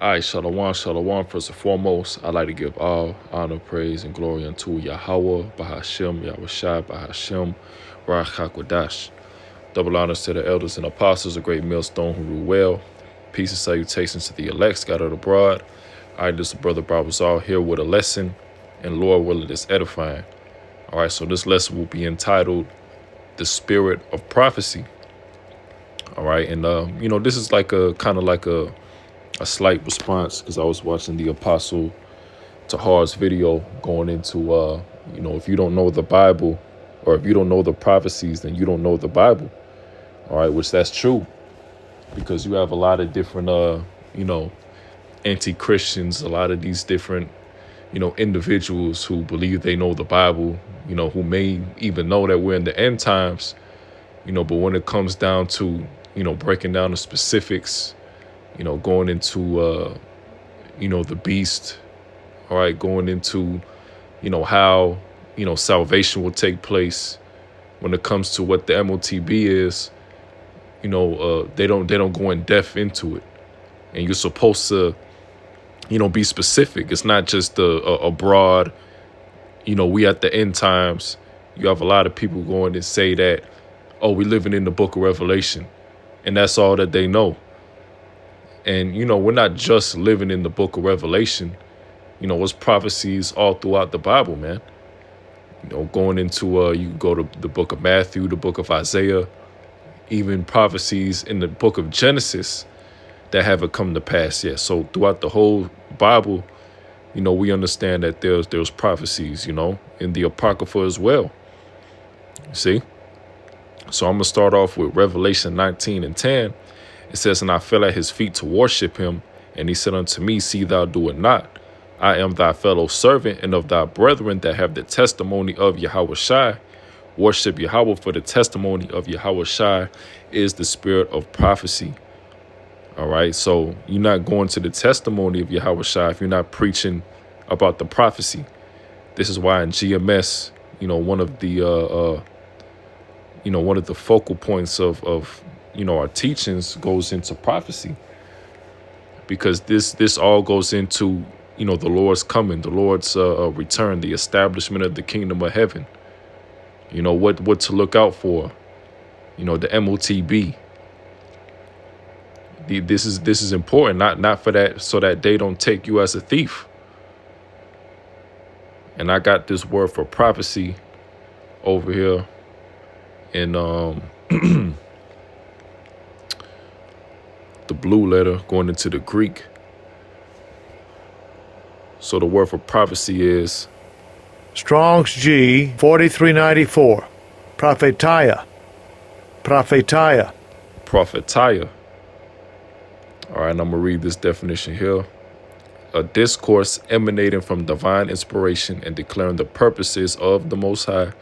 All right, Shalom, Shalom. First and foremost, I'd like to give all honor, praise, and glory unto Yahweh, Bahashem, Yahushua, Bahashem, Ruach HaKodesh. Double honors to the elders and apostles, a great millstone who rule well. Peace and salutations to the elect scattered abroad. All right, this is Brother Barbazal here with a lesson, and Lord willing, it's edifying. All right, so this lesson will be entitled The Spirit of Prophecy. All right, and, this is like a kind of like a slight response because I was watching the Apostle Tahar's video going into, if you don't know the Bible or if you don't know the prophecies, then you don't know the Bible. All right, which that's true because you have a lot of different, anti-Christians, a lot of these different, individuals who believe they know the Bible, who may even know that we're in the end times, but when it comes down to, breaking down the specifics, going into, the beast, all right, going into, how, salvation will take place when it comes to what the MOTB is, they don't go in depth into it. And you're supposed to, be specific. It's not just a broad, we at the end times. You have a lot of people going to say that, oh, we're living in the book of Revelation. And that's all that they know. And, we're not just living in the book of Revelation. It's prophecies all throughout the Bible, man. Going into, you go to the book of Matthew, the book of Isaiah, even prophecies in the book of Genesis that haven't come to pass yet. So throughout the whole Bible, we understand that there's prophecies, in the Apocrypha as well. See? So I'm going to start off with Revelation 19:10. It says, "And I fell at his feet to worship him. And he said unto me, See thou do it not. I am thy fellow servant and of thy brethren that have the testimony of Yahushua. Worship Yahweh, for the testimony of Yahushua is the spirit of prophecy." All right. So you're not going to the testimony of Yahushua if you're not preaching about the prophecy. This is why in GMS, one of the focal points of our teachings goes into prophecy, because this all goes into, the Lord's coming, the Lord's return, the establishment of the kingdom of heaven, what to look out for, the MOTB. This is important, not for that, so that they don't take you as a thief. And I got this word for prophecy over here in the blue letter going into the Greek. So the word for prophecy is Strong's G 4394. Prophetia. Prophetia. prophetia. All right, and I'm going to read this definition here. A discourse emanating from divine inspiration and declaring the purposes of the Most High,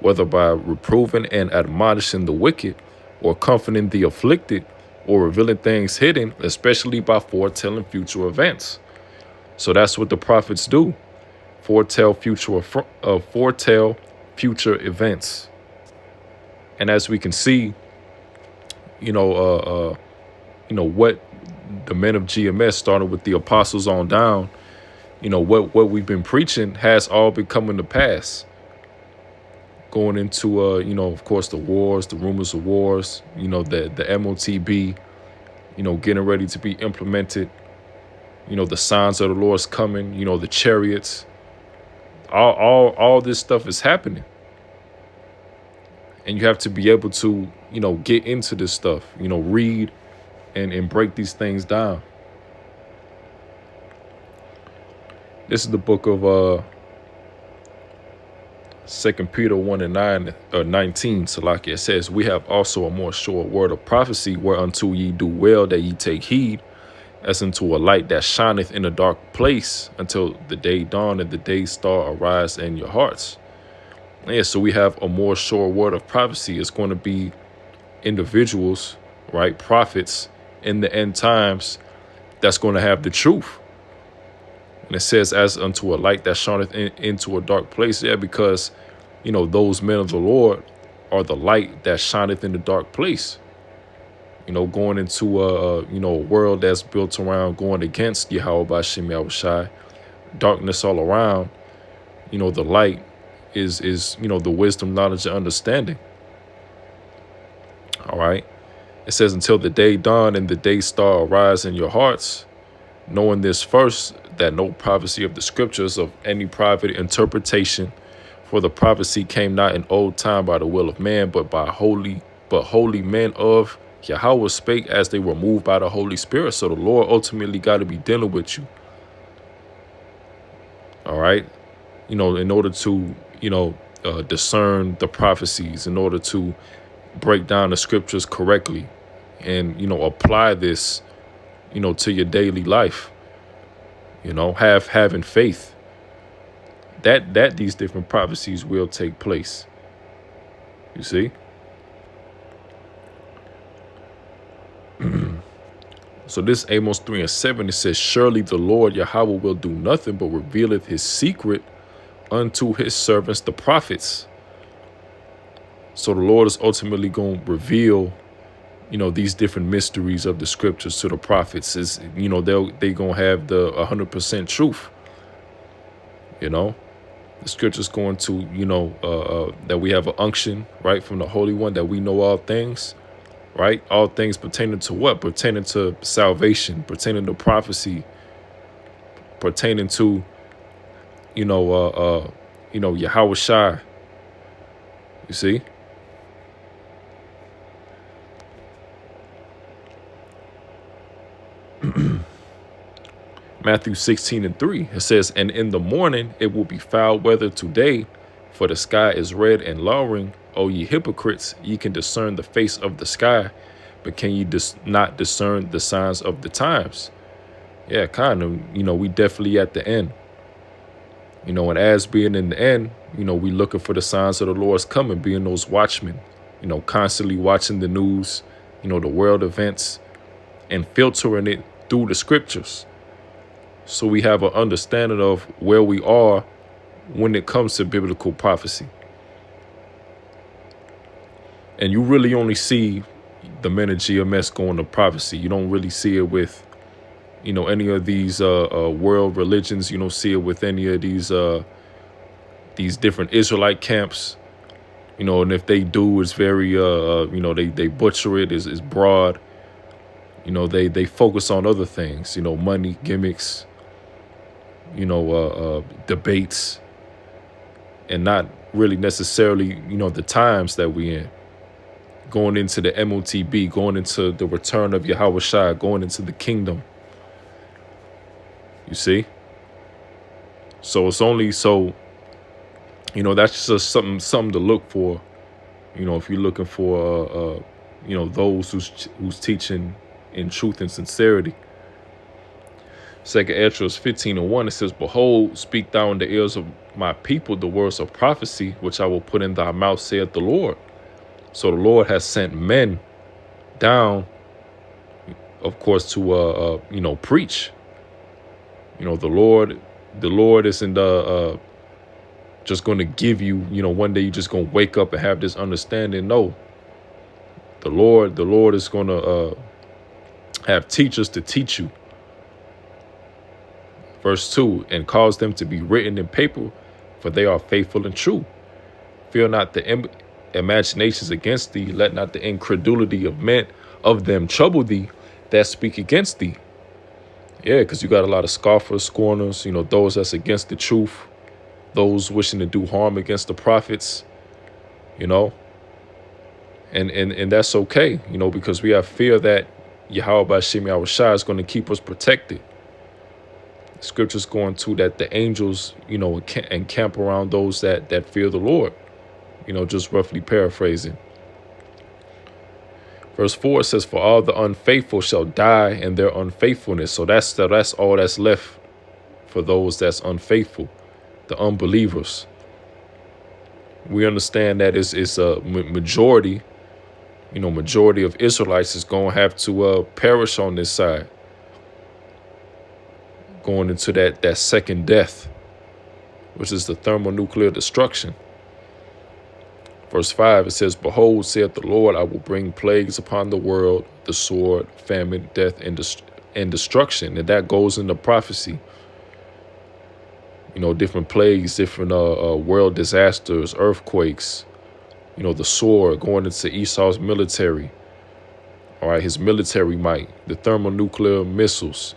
whether by reproving and admonishing the wicked, or comforting the afflicted, or revealing things hidden, especially by foretelling future events. So that's what the prophets do. Foretell future events. And as we can see, what the men of GMS, started with the apostles on down, what we've been preaching has all been coming to pass. Going into, of course, the wars, the rumors of wars, the MOTB, getting ready to be implemented, the signs of the Lord's coming, the chariots, all this stuff is happening. And you have to be able to, get into this stuff, read and break these things down. This is the book of 2 Peter 1:19, Salakia. It says, "We have also a more sure word of prophecy, whereunto ye do well that ye take heed, as unto a light that shineth in a dark place, until the day dawn and the day star arise in your hearts." Yeah, so we have a more sure word of prophecy. It's going to be individuals, right, prophets in the end times that's going to have the truth. And it says, as unto a light that shineth into a dark place. Yeah, because, those men of the Lord are the light that shineth in the dark place. Going into a world that's built around going against Yahweh Bashim Yahushai, darkness all around. The light is the wisdom, knowledge, and understanding. All right. It says, until the day dawn and the day star arise in your hearts, knowing this first, that no prophecy of the scriptures of any private interpretation, for the prophecy came not in old time by the will of man, but holy men of Yahweh spake as they were moved by the Holy Spirit. So the Lord ultimately got to be dealing with you. All right. In order to, discern the prophecies, in order to break down the scriptures correctly and, apply this, to your daily life, having faith that these different prophecies will take place. You see? So this Amos 3:7, it says, surely the Lord Yahweh will do nothing but revealeth his secret unto his servants, the prophets. So the Lord is ultimately going to reveal, these different mysteries of the scriptures to the prophets. Is they going to have the 100% truth. The scripture's going to, that we have an unction, right, from the Holy One, that we know all things. Right? All things pertaining to what? Pertaining to salvation, pertaining to prophecy, pertaining to, Yahweh Shai. You see? Matthew 16:3, it says, and in the morning it will be foul weather today, for the sky is red and lowering. O ye hypocrites, ye can discern the face of the sky, but can ye not discern the signs of the times? Yeah, kind of. We definitely at the end. And as being in the end, we looking for the signs of the Lord's coming, being those watchmen, constantly watching the news, the world events, and filtering it through the scriptures. So we have an understanding of where we are when it comes to biblical prophecy. And you really only see the men of GMS going to prophecy. You don't really see it with, any of these world religions. You don't see it with any of these different Israelite camps. And if they do, it's very, they butcher it. It's broad. They focus on other things, money, gimmicks, debates, and not really necessarily, the times that we in. Going into the MOTB, going into the return of Yahweh Shai, going into the kingdom. You see? So it's only that's just something to look for. If you're looking for, those who's teaching in truth and sincerity. 2 Esdras 15:1, it says, behold, speak thou in the ears of my people the words of prophecy, which I will put in thy mouth, saith the Lord. So the Lord has sent men down, of course, to preach. The Lord isn't just going to give you, one day you're just going to wake up and have this understanding. No. The Lord is going to have teachers to teach you. Verse 2, and cause them to be written in paper, for they are faithful and true. Fear not the imaginations against thee, let not the incredulity of them trouble thee that speak against thee. Yeah, because you got a lot of scoffers, scorners, those that's against the truth, those wishing to do harm against the prophets, and that's okay, because we have fear that Yahweh Bashim Yahushai is going to keep us protected. Scripture's going to that the angels, encamp around those that fear the Lord. Just roughly paraphrasing. Verse 4 says, for all the unfaithful shall die in their unfaithfulness. So that's all that's left for those that's unfaithful, the unbelievers. We understand that it's a majority, majority of Israelites is going to have to perish on this side, going into that second death, which is the thermonuclear destruction. Verse 5, it says, Behold, saith the Lord, I will bring plagues upon the world, the sword, famine, death, and destruction. And that goes into prophecy. You know, different plagues, different world disasters, earthquakes. You know, the sword going into Esau's military. All right, his military might, the thermonuclear missiles.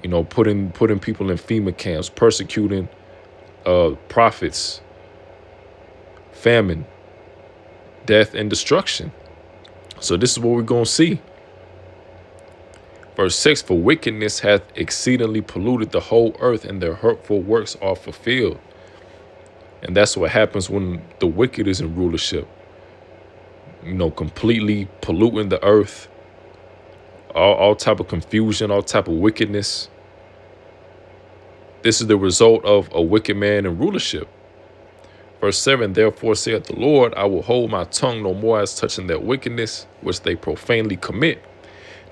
You know, putting people in FEMA camps, persecuting prophets, famine, death, and destruction. So this is what we're going to see. Verse 6, for wickedness hath exceedingly polluted the whole earth, and their hurtful works are fulfilled. And that's what happens when the wicked is in rulership. You know, completely polluting the earth. All type of confusion, all type of wickedness. This is the result of a wicked man in rulership. Verse 7, therefore saith the Lord, I will hold my tongue no more as touching their wickedness, which they profanely commit.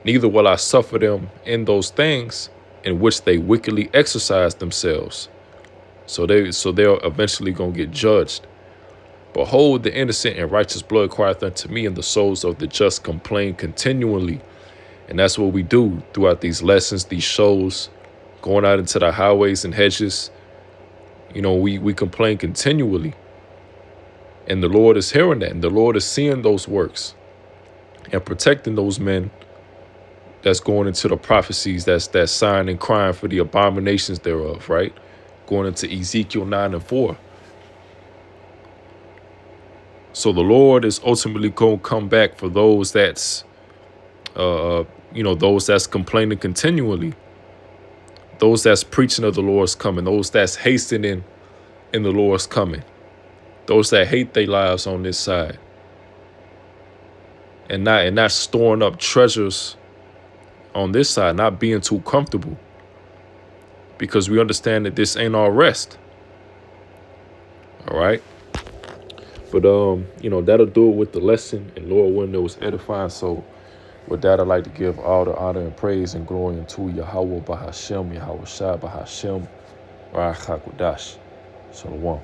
Neither will I suffer them in those things in which they wickedly exercise themselves. So they're eventually going to get judged. Behold, the innocent and righteous blood crieth unto me, and the souls of the just complain continually. And that's what we do throughout these lessons, these shows, going out into the highways and hedges. You know, we complain continually. And the Lord is hearing that. And the Lord is seeing those works and protecting those men that's going into the prophecies, that's sighing and crying for the abominations thereof, right? Going into Ezekiel 9 and 4. So the Lord is ultimately going to come back for those that's, those that's complaining continually. Those that's preaching of the Lord's coming. Those that's hastening in the Lord's coming. Those that hate their lives on this side. And not storing up treasures on this side, not being too comfortable. Because we understand that this ain't our rest. All right. But, that'll do it with the lesson. And Lord willing, it was edifying. So with that, I'd like to give all the honor and praise and glory unto Yahweh Bahashem, Yahweh Shai Bahashem, Ra'ach HaKodash. Shalom.